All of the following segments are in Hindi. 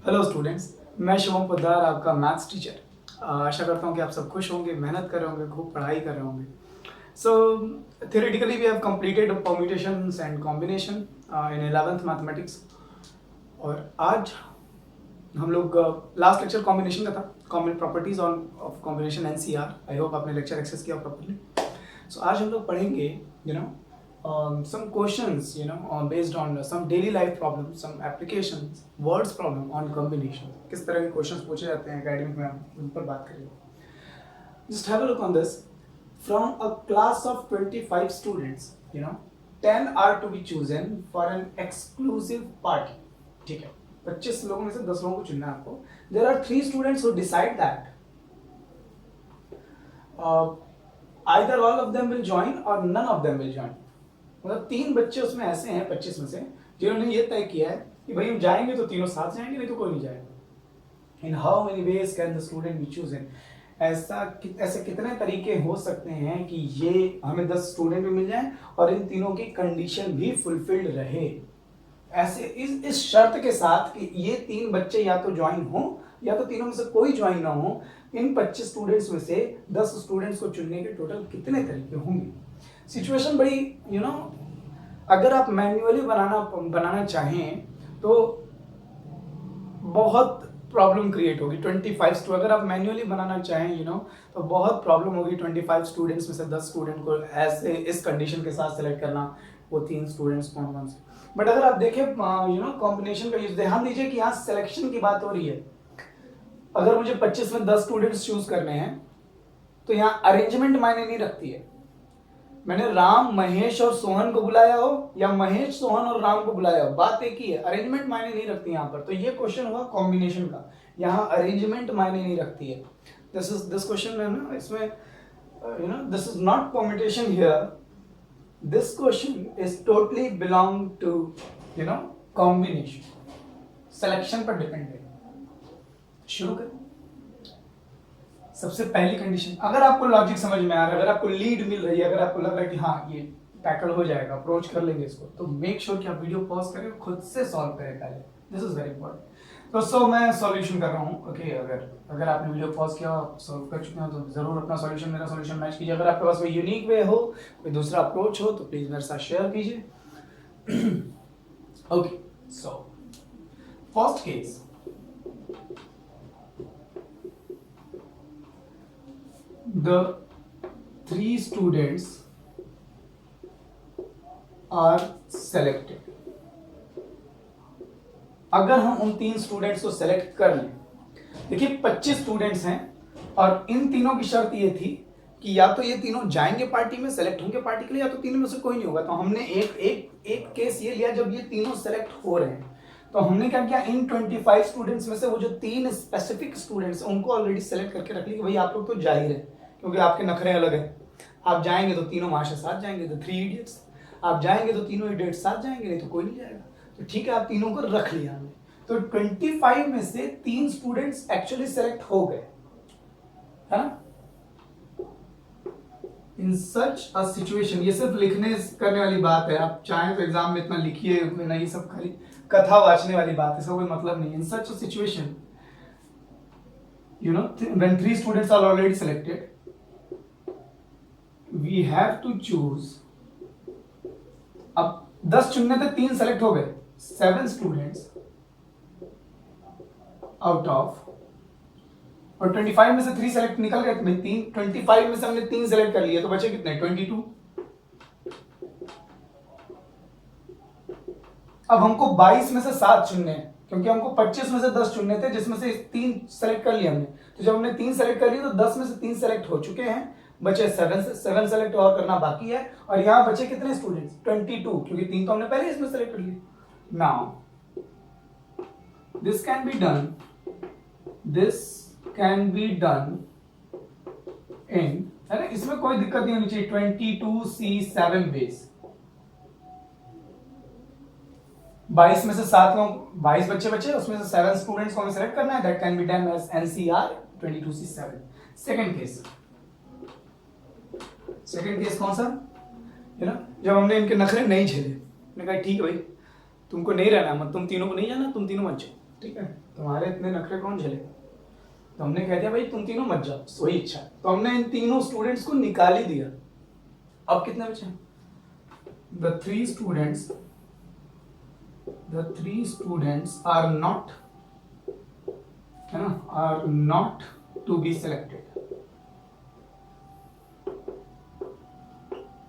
हेलो स्टूडेंट्स, मैं शिवम पोद्दार, आपका मैथ्स टीचर। आशा करता हूँ कि आप सब खुश होंगे, मेहनत कर रहे होंगे, खूब पढ़ाई कर रहे होंगे। सो theoretically we have completed permutations and combination in 11th mathematics. और आज हम लोग लास्ट लेक्चर कॉम्बिनेशन का था, common properties of combination NCR. I hope आपने लेक्चर एक्सेस किया प्रॉपर्ली। सो आज हम लोग पढ़ेंगे some questions based on some daily life problems, some applications, words problem on combination। किस तरह के क्वेश्चंस पूछे जाते हैं एकेडमिक में, हम उन पर बात करेंगे। Just have a look on this. From a class of 25 students 10 are to be chosen for an exclusive party. ठीक है, 25 लोगों में से 10 लोगों को चुनना है आपको। There are 3 students who decide that either all of them will join or none of them will join। मतलब 3 बच्चे उसमें ऐसे हैं 25 में से जिन्होंने ये तय किया है कि भाई हम जाएंगे तो तीनों साथ जाएंगे, नहीं तो कोई नहीं जाएगा। In how many ways can the student be chosen. ऐसे कितने तरीके हो सकते हैं कि ये हमें 10 स्टूडेंट भी मिल जाएं और इन तीनों की कंडीशन भी फुलफिल्ड रहे। ऐसे इस शर्त के साथ कि ये 3 बच्चे या तो ज्वाइन हो या तो तीनों में से कोई ज्वाइन ना हो। इन 25 स्टूडेंट्स में से 10 स्टूडेंट्स को चुनने के टोटल कितने तरीके होंगे। सिचुएशन बड़ी अगर आप मैन्युअली बनाना चाहें तो बहुत प्रॉब्लम क्रिएट होगी। 25 अगर आप मैन्युअली बनाना चाहें तो बहुत प्रॉब्लम होगी। 25 स्टूडेंट्स में से 10 स्टूडेंट को ऐसे इस कंडीशन के साथ सेलेक्ट करना, वो 3 स्टूडेंट्स कौन से। बट अगर आप देखें कॉम्बिनेशन का यूज, ध्यान दीजिए कि यहाँ सिलेक्शन की बात हो रही है। अगर मुझे 25 में 10 स्टूडेंट्स चूज करने हैं तो यहाँ अरेंजमेंट मायने नहीं रखती है। मैंने राम, महेश और सोहन को बुलाया हो या महेश, सोहन और राम को बुलाया हो, बात एक ही है। अरेंजमेंट मायने नहीं रखती यहाँ पर। तो ये क्वेश्चन हुआ कॉम्बिनेशन का, यहाँ अरेंजमेंट मायने नहीं रखती है। दिस क्वेश्चन है ना, इसमें this is not permutation here. This question is totally belong to combination, selection पर डिपेंड है। शुरू करें। सबसे पहली कंडीशन, अगर आपको लॉजिक समझ में आ रहा है, अगर आपको लीड मिल रही है, अगर आपको लग रहा है कि हाँ ये टैकल हो जाएगा, अप्रोच कर लेंगे इसको, तो मेक श्योर कि आप वीडियो पॉज करें, खुद से सॉल्व करें पहले। This is very important. तो मैं सॉल्यूशन कर रहा हूँ। ओके, अगर आपने वीडियो पॉज किया, आप सॉल्व कर चुके हो, तो जरूर अपना सॉल्यूशन मेरा सॉल्यूशन मैच कीजिए। अगर आपके पास कोई यूनिक वे हो, कोई दूसरा अप्रोच हो, तो प्लीज मेरे साथ शेयर कीजिए। Okay, so first case, the 3 students are selected। अगर हम उन 3 स्टूडेंट्स को सेलेक्ट कर लें, देखिए 25 स्टूडेंट्स हैं और इन तीनों की शर्त ये थी कि या तो ये तीनों जाएंगे पार्टी में, सेलेक्ट होंगे पार्टी के लिए, या तो तीनों में से कोई नहीं होगा। तो हमने एक केस ये लिया जब ये तीनों सेलेक्ट हो रहे हैं। तो हमने क्या किया, इन 25 स्टूडेंट्स में से वो जो 3 स्पेसिफिक स्टूडेंट्स उनको ऑलरेडी सेलेक्ट करके रख लिया कि भाई आप लोग तो जा ही रहे, क्योंकि आपके नखरे अलग हैं। आप जाएंगे तो तीनों माशा साथ जाएंगे, तो 3 इडियट्स। आप जाएंगे तो तीनों इडियट्स साथ जाएंगे, नहीं तो कोई नहीं जाएगा। तो ठीक है, आप तीनों को रख लिया हमने। तो 25 में से 3 स्टूडेंट्स एक्चुअली सेलेक्ट हो गए, है ना। इन सच अ सिचुएशन, ये सिर्फ लिखने करने वाली बात है। आप चाहें तो एग्जाम में इतना लिखिए ना, ये सब खाली कथा वाचने वाली बात है, इसका कोई मतलब नहीं। इन सच a situation when 3 students are already selected, we have to choose। अब 10 चुनने थे, 3 सेलेक्ट हो गए, 7 स्टूडेंट्स आउट ऑफ, और 25 में से 3 सेलेक्ट निकल गए। तो 25 में से हमने 3 सेलेक्ट कर लिए, तो बचे कितने, 22। अब हमको 22 में से 7 चुनने हैं, क्योंकि हमको 25 में से 10 चुनने थे, जिसमें से 3 सेलेक्ट कर लिए हमने। तो जब हमने 3 सेलेक्ट कर लिए तो 10 में से 3 सेलेक्ट हो चुके हैं, बचे 7 सेलेक्ट और करना बाकी है। और यहां बचे कितने स्टूडेंट्स, 22, क्योंकि 3 तो हमने पहले इसमें सेलेक्ट कर लिए। Now this can be done in, है ना, इसमें कोई दिक्कत नहीं होनी चाहिए, 22C7 बेस। 22 में से 7 लोग, 22 बच्चे बचे, उसमें से 7 स्टूडेंट्स को हमें सेलेक्ट करना है। That can be done as NCR 22C7। Second case कौन सा, जब हमने इनके नखरे नहीं झेले, मैंने कहा ठीक है भाई, तुमको नहीं रहना, मत तुम तीनों को नहीं जाना, तुम तीनों मत जाओ, ठीक है, तुम्हारे इतने नखरे कौन झेलेगा। तो हमने कह दिया भाई तुम तीनों मत जाओ, सोई इच्छा। तो हमने इन तीनों स्टूडेंट्स को निकाल ही दिया। अब कितने बचे? The three students are not, है ना, are not to be selected.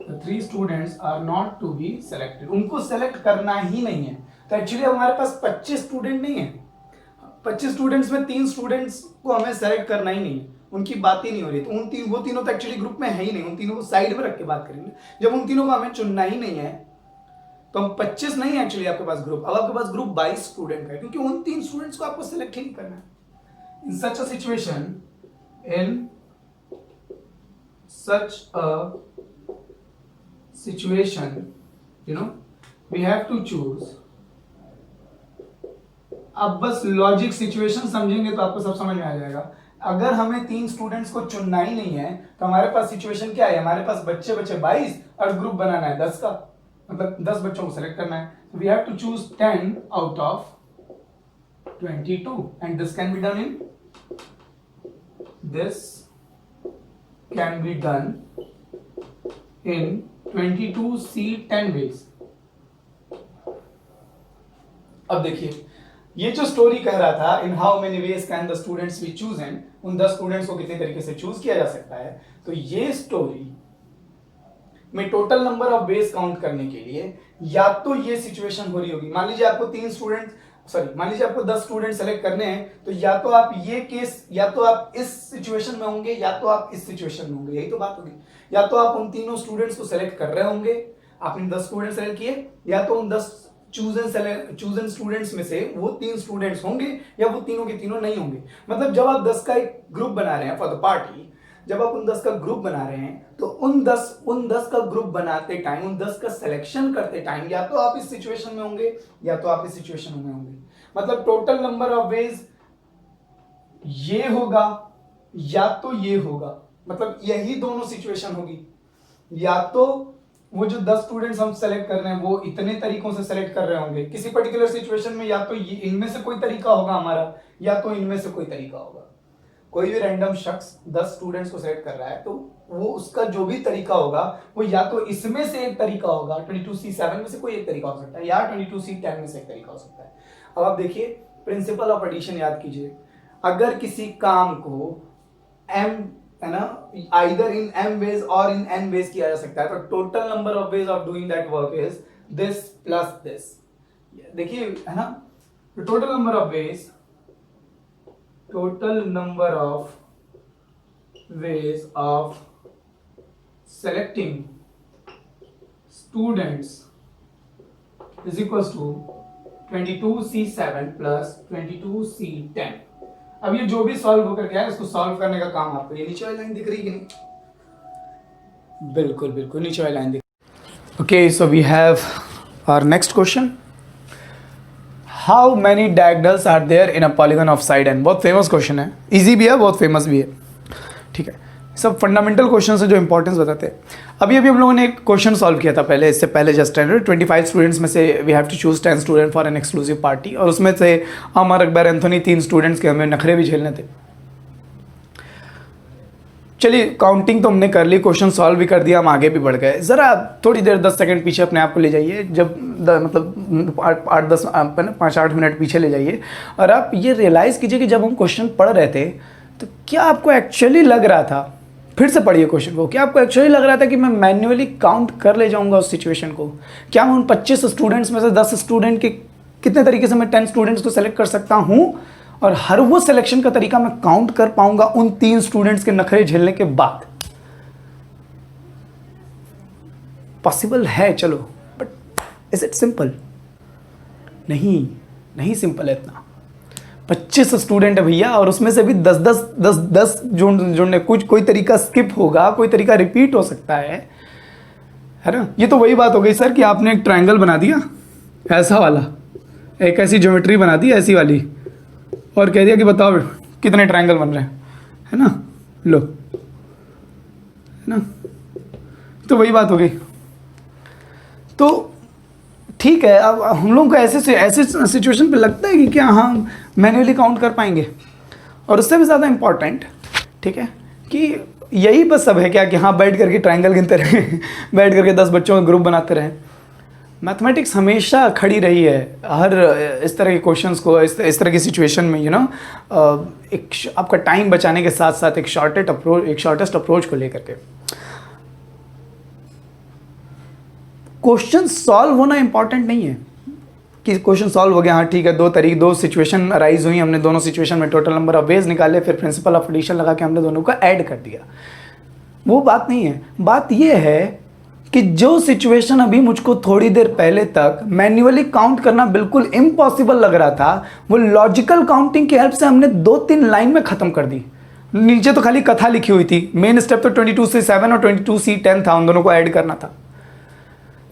The three students are not to be selected. उनको सेलेक्ट करना ही नहीं है। तो एक्चुअली हमारे पास 25 स्टूडेंट नहीं है, 25 स्टूडेंट्स में 3 स्टूडेंट्स को हमें सेलेक्ट करना ही नहीं है, उनकी बात ही नहीं हो रही। तो वो तीनों तो एक्चुअली ग्रुप में है ही नहीं, उन तीनों को साइड में रख के बात करेंगे। जब उन तीनों को हमें चुनना ही नहीं है तो हम 25 नहीं है एक्चुअली आपके पास ग्रुप, अब आपके पास ग्रुप 22 स्टूडेंट का है, क्योंकि उन 3 स्टूडेंट्स को आपको सेलेक्ट ही नहीं करना है। इन सच अ situation, you know, we have to choose। अब बस लॉजिक सिचुएशन समझेंगे तो आपको सब समझ में आ जाएगा। अगर हमें 3 स्टूडेंट्स को चुनना ही नहीं है तो हमारे पास सिचुएशन क्या है, हमारे पास बच्चे 22 और ग्रुप बनाना है 10 का, मतलब 10 बच्चों को सेलेक्ट करना है। We have to choose 10 out of 22 and this can be done in 22C10 ways। अब देखिए ये जो स्टोरी कह रहा था in how many ways can the students be chosen, उन 10 स्टूडेंट्स को कितने तरीके से चूज किया जा सकता है। तो ये स्टोरी में total number of veg count करने के लिए या तो ये सिचुएशन हो रही होगी, मान लीजिए आपको 10 स्टूडेंट सेलेक्ट करने हैं, तो या तो आप ये केस, या तो आप इस सिचुएशन में होंगे या तो आप इस सिचुएशन में होंगे, यही तो बात होगी। या तो आप उन तीनों स्टूडेंट्स को सेलेक्ट कर रहे होंगे, आपने 10 स्टूडेंट सेलेक्ट किए, या तो उन 10 चूजन स्टूडेंट्स में से वो 3 स्टूडेंट्स होंगे या वो तीनों के तीनों नहीं होंगे। मतलब जब आप 10 का एक ग्रुप बना रहे हैं फॉर द पार्टी, जब आप उन 10 का ग्रुप बना रहे हैं तो उन 10 का ग्रुप बनाते टाइम, उन 10 का सिलेक्शन करते टाइम या तो आप इस सिचुएशन में होंगे या तो आप इस सिचुएशन में होंगे। मतलब टोटल नंबर ऑफ वेज ये होगा या तो ये होगा, मतलब यही दोनों सिचुएशन होगी। या तो वो जो 10 स्टूडेंट्स हम सेलेक्ट कर रहे हैं वो इतने तरीकों से सेलेक्ट कर रहे होंगे किसी पर्टिकुलर सिचुएशन में, या तो ये इनमें से कोई तरीका होगा हमारा, या तो इनमें से कोई तरीका होगा। कोई भी रैंडम शख्स 10 स्टूडेंट्स को सेलेक्ट कर रहा है तो वो उसका जो भी तरीका होगा वो या तो इसमें से एक तरीका होगा, 22C7 में से कोई एक तरीका हो सकता है, या 22C10 में से एक तरीका हो सकता है। अब आप देखिए प्रिंसिपल ऑफ एडिशन याद कीजिए। अगर किसी काम को m, है ना, आइदर इन m वेज और इन n वेज किया जा सकता है, तो total number of ways of doing that work is this plus this. देखिए, है ना, total number of veg of selecting students is equals to 22C7 plus 22C10। अब ये जो भी सॉल्व होकर के आया इसको सॉल्व करने का काम आपको, ये नीचे वाली लाइन दिख रही है कि नहीं? बिल्कुल बिल्कुल नीचे वाली लाइन दिख रही है। Okay, so we have our next question. How many diagonals are there in a polygon of side n? बहुत फेमस क्वेश्चन है, इजी भी है, बहुत फेमस भी है। ठीक है, सब फंडामेंटल क्वेश्चन है जो इंपॉर्टेंस बताते हैं। अभी हम लोगों ने एक क्वेश्चन सॉल्व किया था पहले, इससे पहले जस्ट 25 स्टूडेंट्स में से we have to choose 10 student for an exclusive party, और उसमें से अमर, अकबर, एंथोनी 3 स्टूडेंट्स के हमें नखरे भी झेलने थे। चलिए काउंटिंग तो हमने कर ली, क्वेश्चन सॉल्व भी कर दिया, हम आगे भी बढ़ गए। ज़रा थोड़ी देर 10 सेकंड पीछे अपने आप को ले जाइए, जब मतलब 5-8 मिनट पीछे ले जाइए, और आप ये रियलाइज़ कीजिए कि जब हम क्वेश्चन पढ़ रहे थे तो क्या आपको एक्चुअली लग रहा था, फिर से पढ़िए क्वेश्चन को, क्या आपको एक्चुअली लग रहा था कि मैं मैन्युअली काउंट कर ले जाऊंगा उस सिचुएशन को? क्या मैं उन 25 स्टूडेंट्स में से 10 स्टूडेंट के कितने तरीके से मैं 10 स्टूडेंट्स को सेलेक्ट कर सकता हूं, और हर वो सिलेक्शन का तरीका मैं काउंट कर पाऊंगा उन 3 स्टूडेंट्स के नखरे झेलने के बाद? पॉसिबल है, चलो, बट इज इट सिंपल? नहीं सिंपल है इतना। 25 स्टूडेंट है भैया, और उसमें से भी 10 जोड़ने, कोई तरीका स्किप होगा, कोई तरीका रिपीट हो सकता है ना। ये तो वही बात हो गई सर कि आपने एक ट्रायंगल बना दिया ऐसा वाला, एक ऐसी ज्योमेट्री बना दी ऐसी वाली, और कह दिया कि बताओ कितने ट्रायंगल बन रहे हैं, है ना, लो, है ना, तो वही बात हो गई। तो ठीक है, अब हम लोगों को ऐसे सिचुएशन पे लगता है कि क्या हम मैन्युअली काउंट कर पाएंगे। और उससे भी ज़्यादा इम्पॉर्टेंट, ठीक है, कि यही बस सब है क्या कि हाँ बैठ करके ट्रायंगल गिनते रहें बैठ करके 10 बच्चों का ग्रुप बनाते रहें। मैथमेटिक्स हमेशा खड़ी रही है हर इस तरह के क्वेश्चंस को, इस तरह की सिचुएशन में, एक आपका टाइम बचाने के साथ साथ एक शॉर्टेस्ट अप्रोच को लेकर के। क्वेश्चन सॉल्व होना इंपॉर्टेंट नहीं है कि क्वेश्चन सॉल्व हो गया, हाँ ठीक है, दो सिचुएशन अराइज हुई, हमने दोनों सिचुएशन में टोटल नंबर ऑफ वेज निकाले, फिर प्रिंसिपल ऑफ एडिशन लगा के हमने दोनों को ऐड कर दिया। वो बात नहीं है। बात ये है कि जो सिचुएशन अभी मुझको थोड़ी देर पहले तक मैन्युअली काउंट करना बिल्कुल इम्पॉसिबल लग रहा था, वो लॉजिकल काउंटिंग की हेल्प से हमने 2-3 लाइन में खत्म कर दी। नीचे तो खाली कथा लिखी हुई थी, मेन स्टेप तो 22C7 और 22C10 था, उन दोनों को ऐड करना था।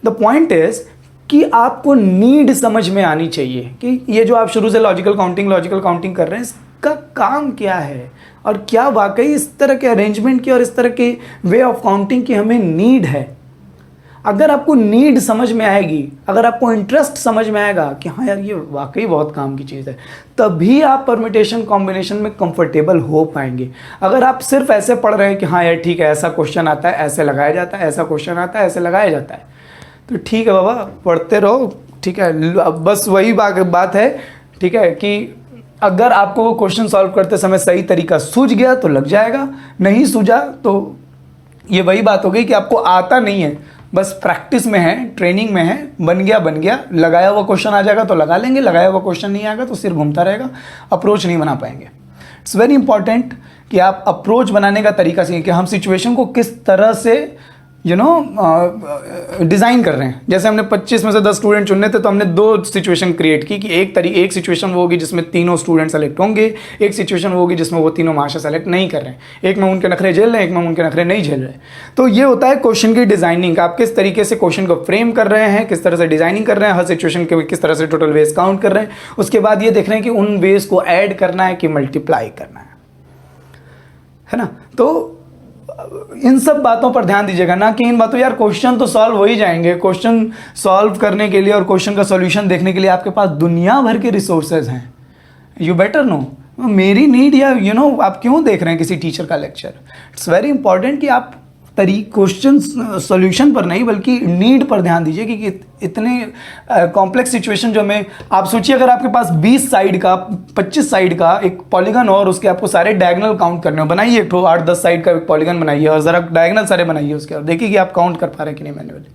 द पॉइंट इज कि आपको नीड समझ में आनी चाहिए कि ये जो आप शुरू से लॉजिकल काउंटिंग कर रहे हैं, इसका काम क्या है और क्या वाकई इस तरह के अरेंजमेंट की और इस तरह के वे ऑफ काउंटिंग की हमें नीड है। अगर आपको नीड समझ में आएगी, अगर आपको इंटरेस्ट समझ में आएगा कि हाँ यार ये वाकई बहुत काम की चीज़ है, तभी आप परम्यूटेशन कॉम्बिनेशन में कंफर्टेबल हो पाएंगे। अगर आप सिर्फ ऐसे पढ़ रहे हैं कि हाँ यार ठीक है, ऐसा क्वेश्चन आता है ऐसे लगाया जाता है, ऐसा क्वेश्चन आता है ऐसे लगाया जाता है, तो ठीक है बाबा पढ़ते रहो, ठीक है। अब बस वही बात है, ठीक है, कि अगर आपको वो क्वेश्चन सॉल्व करते समय सही तरीका सूझ गया तो लग जाएगा, नहीं सूझा तो ये वही बात हो गई कि आपको आता नहीं है, बस प्रैक्टिस में है, ट्रेनिंग में है, बन गया, लगाया हुआ क्वेश्चन आ जाएगा तो लगा लेंगे, लगाया हुआ क्वेश्चन नहीं आएगा तो सिर घूमता रहेगा, अप्रोच नहीं बना पाएंगे। इट्स वेरी इंपॉर्टेंट कि आप अप्रोच बनाने का तरीका सीखें कि हम सिचुएशन को किस तरह से डिज़ाइन कर रहे हैं। जैसे हमने 25 में से 10 स्टूडेंट चुनने थे, तो हमने 2 सिचुएशन क्रिएट की कि एक सिचुएशन वो होगी जिसमें तीनों स्टूडेंट सेलेक्ट होंगे, एक सिचुएशन वो होगी जिसमें वो तीनों महाशय सेलेक्ट नहीं कर रहे हैं, एक में उनके नखरे झेल रहे हैं, एक में उनके नखरे नहीं झेल रहे। तो ये होता है क्वेश्चन की डिज़ाइनिंग, आप किस तरीके से क्वेश्चन को फ्रेम कर रहे हैं, किस तरह से डिज़ाइनिंग कर रहे हैं, हर सिचुएशन के किस तरह से टोटल वेज काउंट कर रहे हैं। उसके बाद ये देख रहे हैं कि उन वेज को ऐड करना है कि मल्टीप्लाई करना है ना। तो इन सब बातों पर ध्यान दीजिएगा, ना कि इन बातों यार क्वेश्चन तो सॉल्व हो ही जाएंगे। क्वेश्चन सॉल्व करने के लिए और क्वेश्चन का सॉल्यूशन देखने के लिए आपके पास दुनिया भर के रिसोर्सेज हैं। यू बेटर नो मेरी नीड या आप क्यों देख रहे हैं किसी टीचर का लेक्चर। इट्स वेरी इंपॉर्टेंट कि आप क्वेश्चन सॉल्यूशन पर नहीं बल्कि नीड पर ध्यान दीजिए कि इतने कॉम्प्लेक्स सिचुएशन जो हमें, आप सोचिए अगर आपके पास 20 साइड का 25 साइड का एक पॉलीगन और उसके आपको सारे डायगोनल काउंट करने हो, बनाइए एक 8-10 साइड का एक पॉलीगन बनाइए और ज़रा डायगोनल सारे बनाइए उसके, और देखिए कि आप काउंट कर पा रहे हैं कि नहीं मैन्युअली।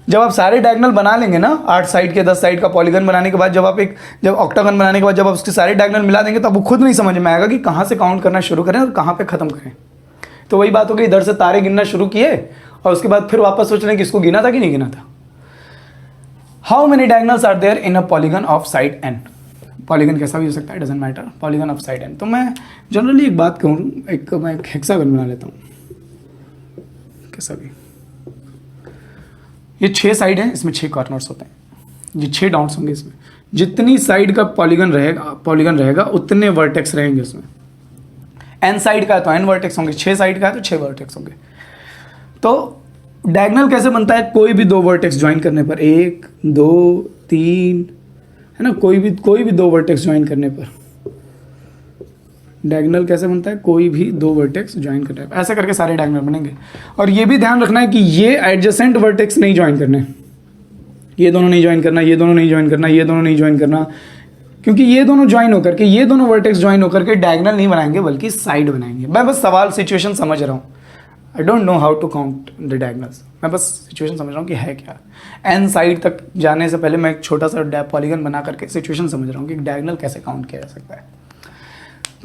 जब आप सारे डायगोनल बना लेंगे ना, 8 साइड के 10 साइड का पॉलीगन बनाने के बाद, जब ऑक्टागन बनाने के बाद जब आप उसके सारे डायगोनल मिला देंगे तो आपको खुद नहीं समझ में आएगा कि कहाँ से काउंट करना शुरू करें और कहाँ पे खत्म करें। तो वही बात हो गई, इधर से तारे गिनना शुरू किए और उसके बाद फिर वापस सोच रहे हैं कि इसको गिना था कि नहीं गिना था। How many diagonals are there in a polygon of side n। Polygon कैसा भी हो सकता है, doesn't matter, polygon of side n। तो मैं जनरली एक बात कहूँ, मैं एक हेक्सागन बना लेता हूँ, कैसा भी। ये 6 साइड है, इसमें 6 कॉर्नर्स होते हैं, ये 6 डॉट्स होंगे इसमें। जितनी साइड का पॉलीगन रहेगा उतने वर्टेक्स रहेंगे उसमें। n साइड का है तो n वर्टेक्स होंगे, 6 साइड का है तो 6 वर्टेक्स होंगे। तो डायगोनल कैसे बनता है, कोई भी 2 वर्टेक्स ज्वाइन करने पर, 1 2 3, है ना, कोई भी 2 वर्टेक्स ज्वाइन करने पर डायगोनल कैसे बनता है, कोई भी 2 वर्टेक्स ज्वाइन करने पर, ऐसे करके सारे डायगोनल बनेंगे। और ये भी ध्यान रखना है कि ये एडजेसेंट वर्टेक्स नहीं ज्वाइन करने, ये दोनों नहीं ज्वाइन करना, ये दोनों नहीं ज्वाइन करना, ये दोनों नहीं ज्वाइन करना, क्योंकि ये दोनों ज्वाइन होकर के, ये दोनों वर्टेक्स ज्वाइन होकर के डायगोनल नहीं बनाएंगे बल्कि साइड बनाएंगे। मैं बस सवाल सिचुएशन समझ रहा हूँ, I don't know how to count the diagonals, मैं बस सिचुएशन समझ रहा हूँ कि है क्या। n साइड तक जाने से पहले मैं एक छोटा सा पॉलीगन बना करके सिचुएशन समझ रहा हूँ कि डायगोनल कैसे काउंट किया जा सकता है।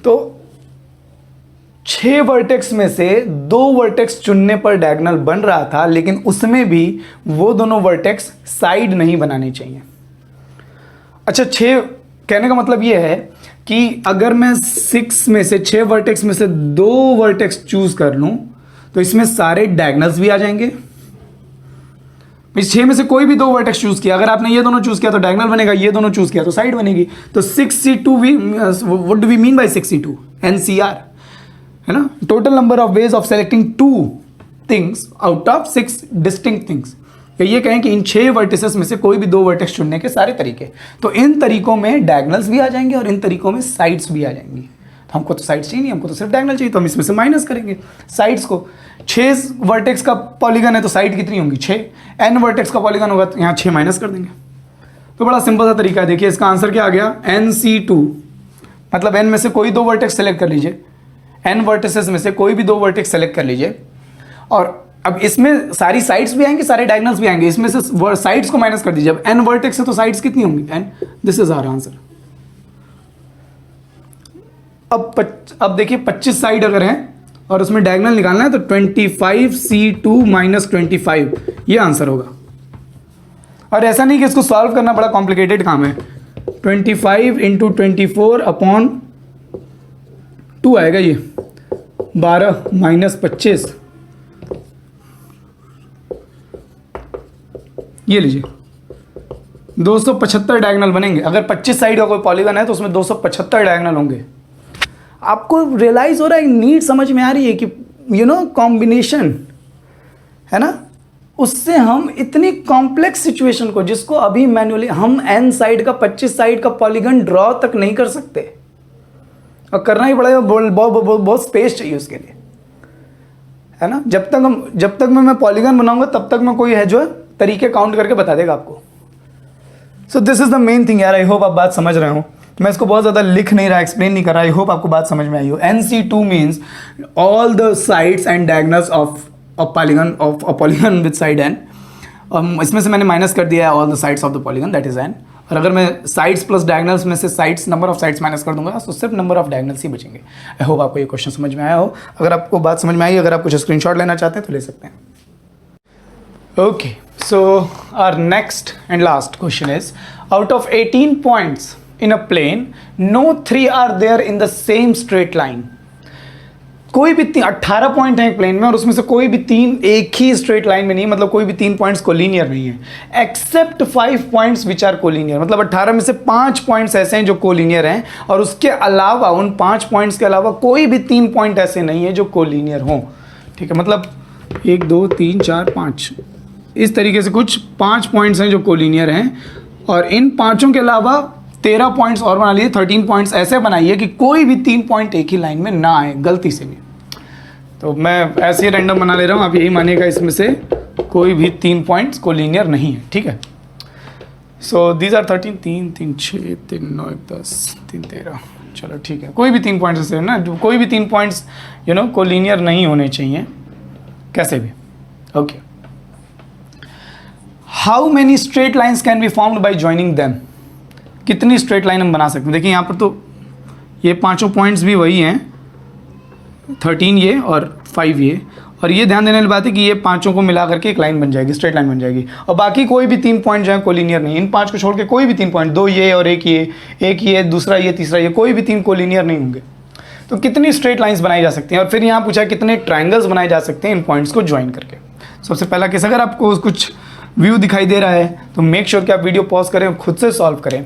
तो 6 वर्टेक्स में से 2 वर्टेक्स चुनने पर डायगोनल बन रहा था, लेकिन उसमें भी वो दोनों वर्टेक्स साइड नहीं बनाने चाहिए। अच्छा, 6 कहने का मतलब ये है कि अगर मैं 6 में से 6 वर्टेक्स में से 2 वर्टेक्स चूज कर लूं तो इसमें सारे डायगोनल्स भी आ जाएंगे। इस 6 में से कोई भी 2 वर्टेक्स चूज किया, अगर आपने ये दोनों चूज किया तो डायगोनल बनेगा, ये दोनों चूज किया तो साइड बनेगी। तो 6C2 what do we mean by 6C2? NCR है ना, total number of ways of selecting 2 things out of 6 distinct things. या ये कहें कि इन 6 वर्टिसेस में से कोई भी 2 वर्टेक्स चुनने के सारे तरीके। तो इन तरीकों में डायगोनल्स भी आ जाएंगे और इन तरीकों में साइड्स भी आ जाएंगी। तो हमको तो साइड्स चाहिए नहीं, हमको तो सिर्फ डायगोनल चाहिए, तो हम इसमें से माइनस करेंगे साइड्स को। 6 वर्टेक्स का पॉलीगन है तो साइड कितनी होंगी 6, n वर्टेक्स का पॉलीगन होगा तो यहाँ 6 माइनस कर देंगे। तो बड़ा सिंपल सा तरीका है। देखिए इसका आंसर क्या आ गया, NC2, मतलब n में से कोई 2 वर्टेक्स सेलेक्ट कर लीजिए, n वर्टिसेस में से कोई भी 2 वर्टेक्स सेलेक्ट कर लीजिए, और अब इसमें सारी साइड्स भी आएंगे, सारे डायगोनल्स भी आएंगे, इसमें से साइड्स को माइनस कर दीजिए। अब n वर्टेक्स है तो साइड्स कितनी होंगी n, this is our answer. अब देखिए 25 साइड अगर है और उसमें डायगोनल निकालना है तो 25C2 - 25 ये आंसर होगा। और ऐसा नहीं कि इसको सॉल्व करना बड़ा कॉम्प्लिकेटेड काम है, 25 × 24/2 आएगा ये 12 - 25, ये लीजिए 275 डायगोनल बनेंगे। अगर 25 साइड का कोई पॉलीगन है तो उसमें 275 डायगोनल होंगे। आपको रियलाइज हो रहा है, नीड समझ में आ रही है कि कॉम्बिनेशन है ना, उससे हम इतनी कॉम्प्लेक्स सिचुएशन को, जिसको अभी मैन्युअली हम n साइड का 25 साइड का पॉलीगन ड्रॉ तक नहीं कर सकते, और करना ही पड़ेगा, बहुत स्पेस चाहिए उसके लिए, है ना। जब तक मैं पॉलीगन बनाऊंगा तब तक मैं कोई है जो है तरीके काउंट करके बता देगा आपको। So this is the main thing यार। आई होप आप बात समझ रहे हो। मैं इसको बहुत ज़्यादा लिख नहीं रहा, एक्सप्लेन नहीं कर रहा। आई होप आपको बात समझ में आई हो। NC2 means all the sides and diagonals of a polygon with side n। इसमें से मैंने माइनस कर दिया है all the sides of the polygon, that is n। और अगर मैं साइड्स प्लस डायगोनल्स में से sides, number of sides minus कर दूंगा तो सिर्फ नंबर ऑफ डायगोनल्स ही बचेंगे। आई होप आपको ये क्वेश्चन समझ में आया हो। अगर आपको बात समझ में आई, अगर आप कुछ स्क्रीनशॉट लेना चाहते हैं तो ले सकते हैं। Okay, so our next and last question is, out of 18 points in a plane, no 3 are there in the same straight line. कोई भी 18 पॉइंट है एक प्लेन में और उसमें से कोई भी 3 एक ही स्ट्रेट लाइन में नहीं, मतलब कोई भी 3 पॉइंट्स कोलिनियर नहीं है, except 5 points which are collinear. मतलब 18 में से 5 पॉइंट्स ऐसे हैं जो कोलिनियर हैं, और उसके अलावा, उन 5 पॉइंट्स के अलावा कोई भी 3 पॉइंट ऐसे नहीं है जो कोलिनियर हों। ठीक है, मतलब 1 2 3 4 5 इस तरीके से कुछ 5 पॉइंट्स हैं जो कोलिनियर हैं, और इन 5 के अलावा 13 पॉइंट्स और बना लिए, 13 पॉइंट्स ऐसे बनाइए कि कोई भी 3 पॉइंट एक ही लाइन में ना आए गलती से भी। तो मैं ऐसे ही रैंडम बना ले रहा हूँ, आप यही मानिएगा इसमें से कोई भी 3 पॉइंट्स कोलिनियर नहीं है। ठीक है, सो दीज आर 13, 3 3 6 3 9 10 3 13। चलो ठीक है, कोई भी 3 पॉइंट्स ऐसे ना, जो कोई भी 3 पॉइंट्स कोलिनियर नहीं होने चाहिए कैसे भी। Okay, how many straight lines can be formed by joining them. कितनी स्ट्रेट लाइन हम बना सकते हैं। देखिए यहाँ पर तो ये 5 पॉइंट्स भी वही हैं, 13 ये और 5 ये, और ये ध्यान देने वाली बात है कि ये 5 को मिला करके एक लाइन बन जाएगी, स्ट्रेट लाइन बन जाएगी। और बाकी कोई भी 3 पॉइंट जो है कोलिनियर नहीं, इन 5 को छोड़ के कोई भी 3 पॉइंट, 2 ये और एक ये, दूसरा ये, तीसरा ये, कोई भी 3 कोलिनियर नहीं होंगे। तो कितनी स्ट्रेट लाइन्स बनाई जा सकती हैं, और फिर यहाँ पूछा कितने ट्राइंगल्स बनाए जा सकते हैं इन पॉइंट्स को ज्वाइन करके। सबसे पहला केस, अगर आपको कुछ व्यू दिखाई दे रहा है तो मेक श्योर कि आप वीडियो पॉज करें और खुद से सॉल्व करें।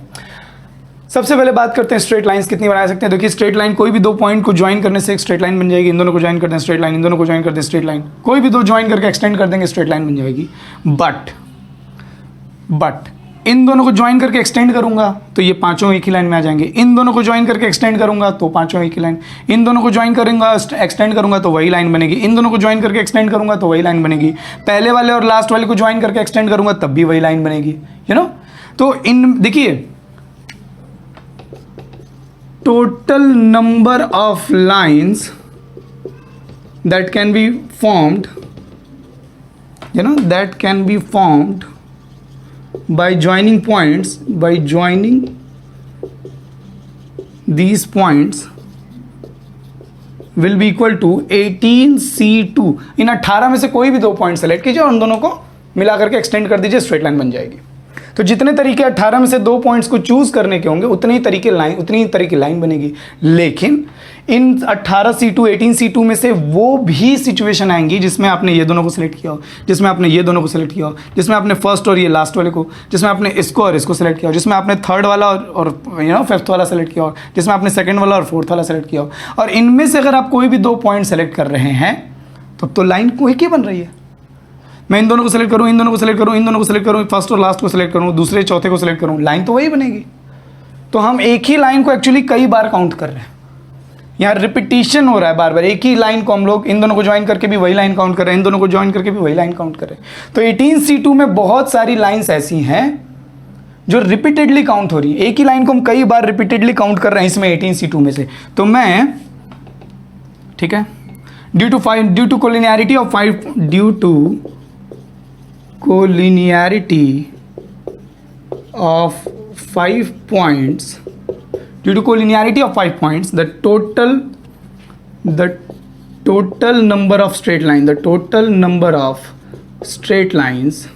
सबसे पहले बात करते हैं स्ट्रेट लाइंस कितनी बना सकते हैं। देखिए स्ट्रेट लाइन, कोई भी 2 पॉइंट को ज्वाइन करने से एक स्ट्रेट लाइन बन जाएगी। इन दोनों को ज्वाइन कर दें स्ट्रेट लाइन, इन दोनों को ज्वाइन कर दें स्ट्रेट लाइन, कोई भी 2 ज्वाइन करके एक्सटेंड कर देंगे स्ट्रेट लाइन बन जाएगी। बट इन दोनों को ज्वाइन करके एक्सटेंड करूंगा तो ये 5 एक ही लाइन में आ जाएंगे। इन दोनों को ज्वाइन करके एक्सटेंड करूंगा तो 5 एक ही लाइन। इन दोनों को ज्वाइन करूंगा, एक्सटेंड करूंगा तो वही लाइन बनेगी। इन दोनों को ज्वाइन करके एक्सटेंड करूंगा तो वही लाइन बनेगी। पहले वाले और लास्ट वाले को ज्वाइन करके एक्सटेंड करूंगा तब भी वही लाइन बनेगी। तो इन देखिए, total number of lines that can be formed, that can be formed by joining points, by joining these points will be equal to 18C2। इन 18 में से कोई भी 2 पॉइंट सेलेक्ट कीजिए और उन दोनों को मिला करके एक्सटेंड कर दीजिए, स्ट्रेट लाइन बन जाएगी। तो जितने तरीके 18 में से 2 पॉइंट्स को चूज करने के होंगे उतनी ही तरह की लाइन बनेगी। लेकिन इन 18C2 18C2 में से वो भी सिचुएशन आएंगी जिसमें आपने ये दोनों को सिलेक्ट किया हो, जिसमें आपने ये दोनों को सिलेक्ट किया हो, जिसमें आपने फर्स्ट और ये लास्ट वाले को, जिसमें आपने इसको और इसको सिलेक्ट किया हो, जिसमें आपने थर्ड वाला और फिफ्थ वाला सेलेक्ट किया हो, जिसमें आपने सेकंड वाला और फोर्थ वाला सेलेक्ट किया हो। और इनमें से अगर आप कोई भी 2 पॉइंट सेलेक्ट कर रहे हैं तो लाइन को एक ही बन रही है। मैं इन दोनों को सेलेक्ट करूँ, इन दोनों को सेलेक्ट करूँ, इन दोनों को सेलेक्ट करूँ, फर्स्ट और लास्ट को सेलेक्ट करूँ, दूसरे चौथे को सेलेक्ट करूँ, लाइन तो वही बनेगी। तो हम एक ही लाइन को एक्चुअली कई बार काउंट कर रहे हैं, यहाँ रिपीटिशन हो रहा है बार बार। एक ही लाइन को हम लोग इन दोनों को ज्वाइन करके भी वही लाइन काउंट कर रहे हैं, इन दोनों को ज्वाइन करके भी वही लाइन काउंट कर रहे हैं। तो 18C2 में बहुत सारी लाइन्स ऐसी हैं जो रिपीटेडली काउंट हो रही है। एक ही लाइन को हम कई बार रिपीटेडली काउंट कर रहे हैं इसमें 18C2 में से। तो मैं, ठीक है, due to collinearity of 5 points, due to collinearity of 5 points, the total number of straight lines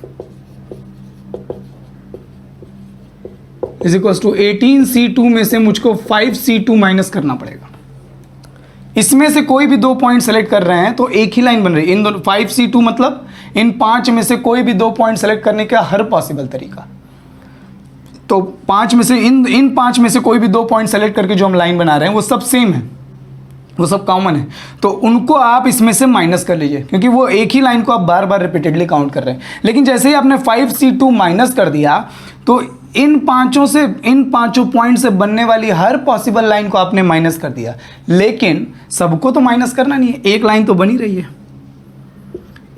is equals to 18C2 में से मुझको 5C2 माइनस करना पड़ेगा। इसमें से कोई भी 2 पॉइंट सेलेक्ट कर रहे हैं तो एक ही लाइन बन रही है। इन दोनों 5C2 मतलब इन 5 में से कोई भी 2 पॉइंट सेलेक्ट करने का हर पॉसिबल तरीका। तो 5 में से इन 5 में से कोई भी 2 पॉइंट सेलेक्ट करके जो हम लाइन बना रहे हैं वो सब सेम है, वो सब कॉमन है। तो उनको आप इसमें से माइनस कर लीजिए, क्योंकि वो एक ही लाइन को आप बार बार रिपीटेडली काउंट कर रहे हैं। लेकिन जैसे ही आपने 5C2 माइनस कर दिया तो इन पांचों पॉइंट से बनने वाली हर पॉसिबल लाइन को आपने माइनस कर दिया। लेकिन सबको तो माइनस करना नहीं है, एक लाइन तो बनी रही है,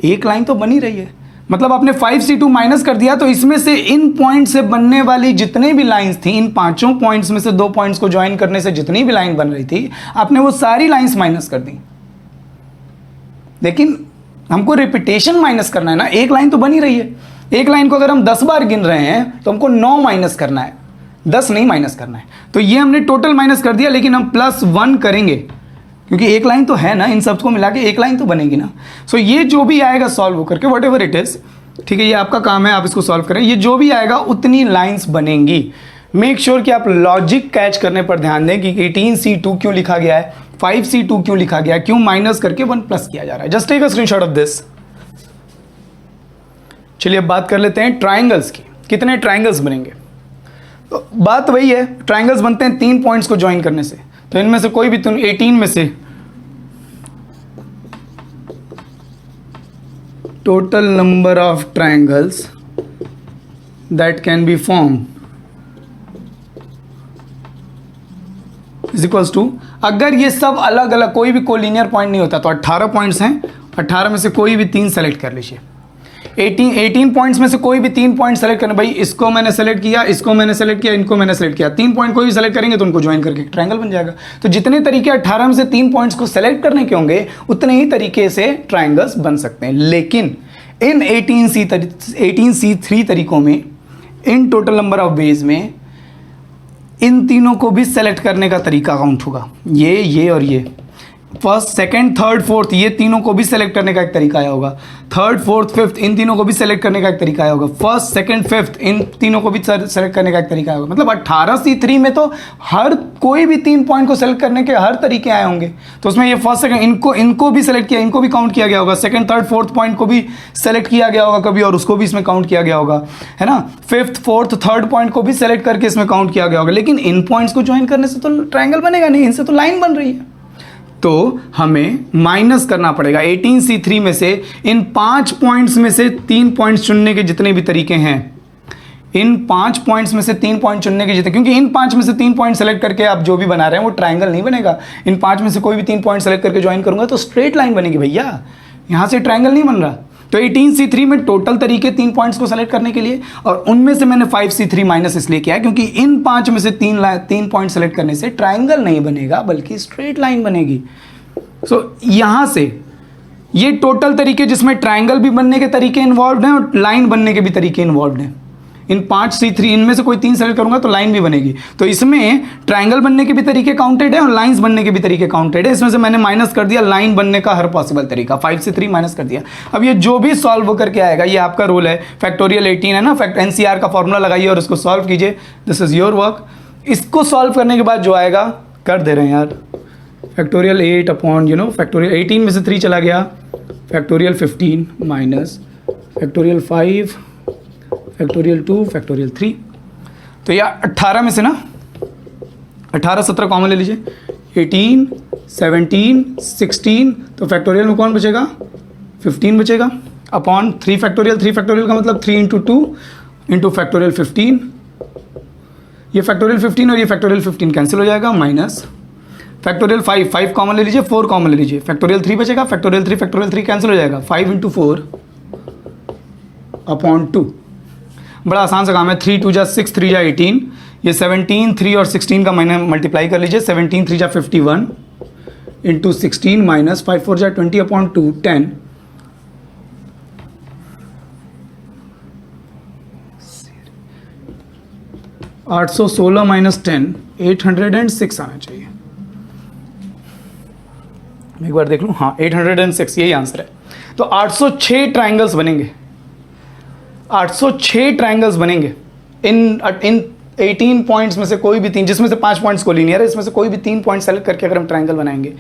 एक लाइन तो बनी रही है। मतलब आपने 5C2 माइनस कर दिया तो इसमें से इन पॉइंट से बनने वाली जितने भी लाइंस थी, इन 5 पॉइंट्स में से 2 पॉइंट्स को ज्वाइन करने से जितनी भी लाइन बन रही थी, आपने वो सारी लाइंस माइनस कर दी। लेकिन हमको रिपीटेशन माइनस करना है ना, एक लाइन तो बनी रही है। एक लाइन को अगर हम 10 बार गिन रहे हैं तो हमको 9 माइनस करना है, 10 नहीं माइनस करना है। तो ये हमने टोटल माइनस कर दिया, लेकिन हम +1 करेंगे क्योंकि एक लाइन तो है ना, इन सबको मिला के एक लाइन तो बनेगी ना। सो ये जो भी आएगा सॉल्व करके, वट एवर इट इज, ठीक है, ये आपका काम है, आप इसको सॉल्व करें। ये जो भी आएगा उतनी लाइंस बनेंगी। मेक श्योर कि आप लॉजिक कैच करने पर ध्यान दें कि 18C2 क्यों लिखा गया है, 5C2 क्यों लिखा गया है, क्यों माइनस करके 1 प्लस किया जा रहा है। Just take a screenshot of this. चलिए अब बात कर लेते हैं ट्राइंगल्स की, कितने ट्राइंगल्स बनेंगे। तो बात वही है, ट्राइंगल्स बनते हैं 3 पॉइंट्स को ज्वाइन करने से। तो इनमें से कोई भी 18 में से total number of triangles that can be form is equals to, अगर ये सब अलग अलग कोई भी कोलिनियर पॉइंट नहीं होता तो 18 पॉइंट्स हैं, 18 में से कोई भी 3 सेलेक्ट कर लीजिए। 18 पॉइंट्स में से कोई भी 3 पॉइंट सेलेक्ट करना, भाई इसको मैंने सेलेक्ट किया, इसको मैंने सेलेक्ट किया, इनको मैंने सेलेक्ट किया, 3 पॉइंट कोई भी सेलेक्ट करेंगे तो उनको ज्वाइन करके ट्रायंगल बन जाएगा। तो जितने तरीके 18 में से 3 पॉइंट्स को सेलेक्ट करने के होंगे उतने ही तरीके से ट्रायंगल्स बन सकते हैं। लेकिन इन 18C3 तरीकों में, in total number of veg में, इन तीनों को भी सेलेक्ट करने का तरीका काउंट होगा। ये और ये फर्स्ट, सेकंड, थर्ड, फोर्थ, ये तीनों को भी सेलेक्ट करने का एक तरीका आया होगा। थर्ड, फोर्थ, फिफ्थ, इन तीनों को भी सेलेक्ट करने का एक तरीका आया होगा। फर्स्ट, सेकंड, फिफ्थ, इन तीनों को भी सेलेक्ट करने का एक तरीका आया होगा। मतलब 18C3 में तो हर कोई भी 3 पॉइंट को सेलेक्ट करने के हर तरीके आए होंगे। तो उसमें ये फर्स्ट, सेकंड, इनको भी सेलेक्ट किया, इनको भी काउंट किया गया होगा। सेकंड, थर्ड, फोर्थ पॉइंट को भी सेलेक्ट किया गया होगा कभी, और उसको भी इसमें काउंट किया गया होगा, है ना। फिफ्थ, फोर्थ, थर्ड पॉइंट को भी सेलेक्ट करके इसमें काउंट किया गया होगा। लेकिन इन पॉइंट्स को ज्वाइन करने से तो ट्रायंगल बनेगा नहीं, इनसे तो लाइन बन रही है। तो हमें माइनस करना पड़ेगा 18C3 में से इन 5 पॉइंट्स में से 3 पॉइंट्स चुनने के जितने भी तरीके हैं, इन 5 पॉइंट्स में से 3 पॉइंट चुनने के जितने, क्योंकि इन 5 में से 3 पॉइंट सेलेक्ट करके आप जो भी बना रहे हैं वो ट्रायंगल नहीं बनेगा। इन 5 में से कोई भी 3 पॉइंट सेलेक्ट करके ज्वाइन करूंगा तो स्ट्रेट लाइन बनेगी भैया, यहां से ट्रायंगल नहीं बन रहा। तो 18C3 में टोटल तरीके 3 पॉइंट्स को सेलेक्ट करने के लिए, और उनमें से मैंने 5C3 माइनस इसलिए किया क्योंकि इन 5 में से 3 पॉइंट सेलेक्ट करने से ट्रायंगल नहीं बनेगा बल्कि स्ट्रेट लाइन बनेगी। सो यहां से ये टोटल तरीके जिसमें ट्रायंगल भी बनने के तरीके इन्वॉल्व हैं और लाइन बनने के भी तरीके इन्वॉल्व हैं। इन 5C3 इनमें से कोई 3 सेलेक्ट करूंगा तो लाइन भी बनेगी। तो इसमें ट्रायंगल बनने के भी तरीके काउंटेड है और लाइंस बनने के भी तरीके काउंटेड है। इसमें से मैंने माइनस कर दिया लाइन बनने का हर पॉसिबल तरीका, 5C3 माइनस कर दिया। अब ये जो भी सॉल्व करके आएगा, ये आपका रोल है। फैक्टोरियल 18 है ना, NCR का फॉर्मूला लगाइए और इसको सॉल्व कीजिए। This is your work. इसको सॉल्व करने के बाद जो आएगा कर दे रहे हैं यार। फैक्टोरियल 8 अपॉन फैक्टोरियल 18 में से 3 चला गया, factorial 15 minus factorial 5, factorial 2, factorial 3। तो यह 18 में से ना 18, 17 कॉमन ले लीजिए, 18, 17, 16, तो फैक्टोरियल में कौन बचेगा, 15 बचेगा। अपॉन 3 फैक्टोरियल, 3 फैक्टोरियल का मतलब 3 इंटू 2 इंटू फैक्टोरियल 15, ये फैक्टोरियल 15 और ये फैक्टोरियल 15 कैंसिल हो जाएगा, माइनस फैक्टोरियल 5, 5 कॉमन ले लीजिए, 4 कॉमन ले लीजिए, फैक्टोरियल 3 बचेगा, फैक्टोरियल 3 कैंसिल हो जाएगा, 5 इंटू 4 अपॉन 2। बड़ा आसान सा काम है, 3 2 जा 6, 3 जा 18, ये 17, 3 और 16 का मैंने मल्टीप्लाई कर लीजिए, 17 3 जा 51 इंटू 16 माइनस 5 4 जा 20 अपॉन 2, 10। $816 माइनस 10, 806 आना चाहिए। एक बार देख लूँ, हाँ 806 यही आंसर है। तो 806 ट्राइंगल्स बनेंगे, 806 ट्राइंगल्स बनेंगे इन 18 पॉइंट्स में से कोई भी 3, जिसमें से 5 पॉइंट्स कोलिनियर है, इसमें से कोई भी 3 पॉइंट सेलेक्ट करके अगर हम ट्राइंगल बनाएंगे,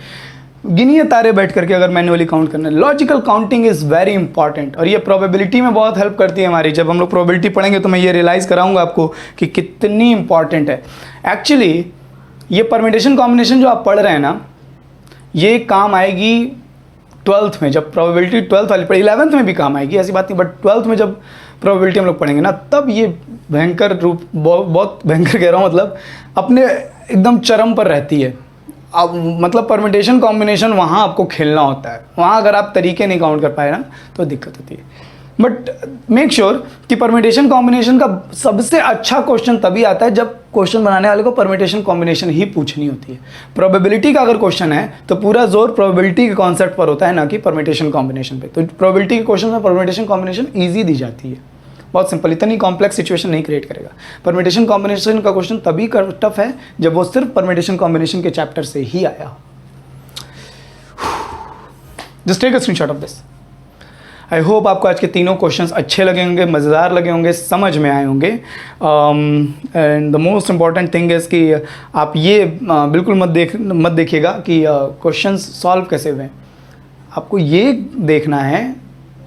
गिनिए तारे बैठ करके अगर मैन्युअली काउंट करना है। Logical counting is very important और ये प्रोबेबिलिटी में बहुत हेल्प करती है हमारी। जब हम लोग प्रोबेबिलिटी पढ़ेंगे तो मैं ये रियलाइज़ कराऊंगा आपको कि कितनी इंपॉर्टेंट है। एक्चुअली ये परमिटेशन कॉम्बिनेशन जो आप पढ़ रहे हैं ना, ये काम आएगी 12th में, जब प्रोबेबिलिटी 12th वाली पढ़ी, 11th में भी काम आएगी, ऐसी बात नहीं, बट 12th में जब प्रोबेबिलिटी हम लोग पढ़ेंगे ना, तब ये भयंकर रूप, बहुत भयंकर कह रहा हूँ, मतलब अपने एकदम चरम पर रहती है। अब मतलब परमिटेशन कॉम्बिनेशन वहाँ आपको खेलना होता है, वहाँ अगर आप तरीके नहीं काउंट कर पाए ना तो दिक्कत होती है। बट मेक श्योर कि परमिटेशन कॉम्बिनेशन का सबसे अच्छा क्वेश्चन तभी आता है जब क्वेश्चन बनाने वाले को परमिटेशन कॉम्बिनेशन ही पूछनी होती है। प्रोबेबिलिटी का अगर क्वेश्चन है तो पूरा जोर प्रोबेबिलिटी के कॉन्सेप्ट पर होता है, ना कि परमिटेशन कॉम्बिनेशन पे। तो प्रोबेबिलिटी के क्वेश्चन में परमिटेशन कॉम्बिनेशन ईजी दी जाती है, बहुत सिंपल, इतनी कॉम्प्लेक्स सिचुएशन नहीं क्रिएट करेगा। परमिटेशन कॉम्बिनेशन का क्वेश्चन तभी टफ है जब वो सिर्फ परमिटेशन कॉम्बिनेशन के चैप्टर से ही आया हो। Just take a screenshot of this. I hope आपको आज के तीनों क्वेश्चंस अच्छे लगे होंगे, मज़ेदार लगे होंगे, समझ में आए होंगे। And the most important thing is कि आप ये बिल्कुल मत देखिएगा कि क्वेश्चंस सॉल्व कैसे हुए। आपको ये देखना है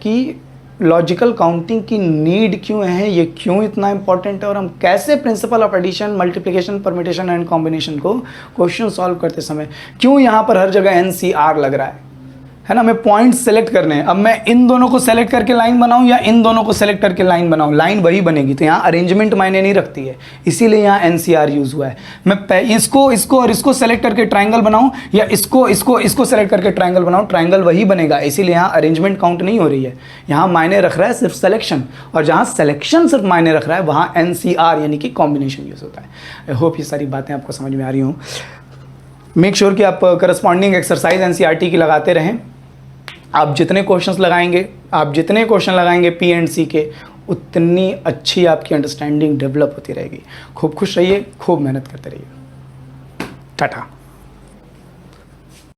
कि लॉजिकल काउंटिंग की नीड क्यों है, ये क्यों इतना इंपॉर्टेंट है, और हम कैसे principle of addition, multiplication, permutation and combination को क्वेश्चन सॉल्व करते समय क्यों यहाँ पर हर जगह NCR लग रहा है ना। हमें पॉइंट सेलेक्ट करने हैं। अब मैं इन दोनों को सेलेक्ट करके लाइन बनाऊं या इन दोनों को सेलेक्ट करके लाइन बनाऊं, लाइन वही बनेगी। तो यहाँ अरेंजमेंट मायने नहीं रखती है, इसीलिए यहाँ NCR यूज हुआ है। मैं इसको और इसको सेलेक्ट करके ट्राइंगल बनाऊं या इसको सेलेक्ट करके ट्राइंगल बनाऊं, ट्राइंगल वही बनेगा। इसीलिए यहाँ अरेंजमेंट काउंट नहीं हो रही है, यहाँ मायने रख रहा है सिर्फ सेलेक्शन, और जहाँ सेलेक्शन सिर्फ मायने रख रहा है वहाँ NCR यानी कि कॉम्बिनेशन यूज होता है। आई होप ये सारी बातें आपको समझ में आ रही हों। मेक श्योर कि आप करस्पॉन्डिंग एक्सरसाइज NCERT की लगाते रहें। आप जितने क्वेश्चन लगाएंगे P एंड C के, उतनी अच्छी आपकी अंडरस्टैंडिंग डेवलप होती रहेगी। खूब खुश रहिए, खूब मेहनत करते रहिए। टाटा।